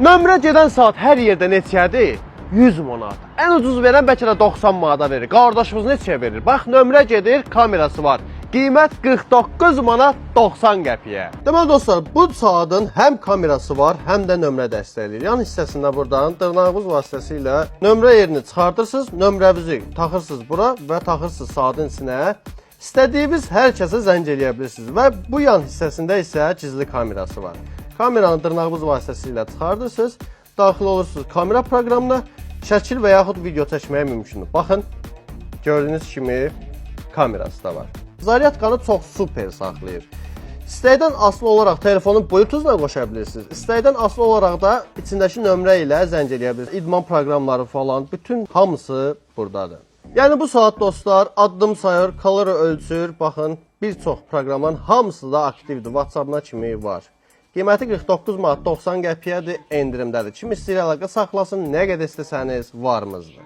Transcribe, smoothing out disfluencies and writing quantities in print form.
Nömrə gedən saat hər yerdə neçədir? 100 manat. Ən ucuz verən bəlkə də 90 manata verir. Qardaşımız neçəyə verir? Bax, nömrə gedir, kamerası var. Qiymət 49 manat 90 qəpiyə. Deməli dostlar, bu saatın həm kamerası var, həm də nömrə dəstəkləyir. Yan hissəsində buradan dırnağınız vasitəsilə nömrə yerini çıxardırsınız, nömrənizi taxırsınız bura və taxırsınız saatın içinə. İstədiyiniz hər kəsə zəng eləyə bilirsiniz və bu yan hissəsində isə gizli kamerası var. Kameranı dırnağınız vasitəsilə çıxardırsınız, daxil olursunuz kamera proqramına, şəkil və yaxud video çəkməyə mümkündür. Baxın, gördüyünüz kimi kamerası da var. Zaryadkanı çox super saxlayır. İstəkdən asılı olaraq telefonu Bluetooth-la qoşa bilirsiniz. İstəkdən asılı olaraq da içindəki nömrə ilə zəng eləyə bilirsiniz. İdman proqramları falan, bütün hamısı buradadır. Yəni bu saat dostlar addım sayır, kalori ölçür. Baxın, bir çox proqramların hamısı da aktivdir. WhatsApp-na kimi var. Qiyməti 49 manat 90 qəpiyədir, endirimdədir. Kim istəyir əlaqə saxlasın, nə qədər istəsəniz varımızdır.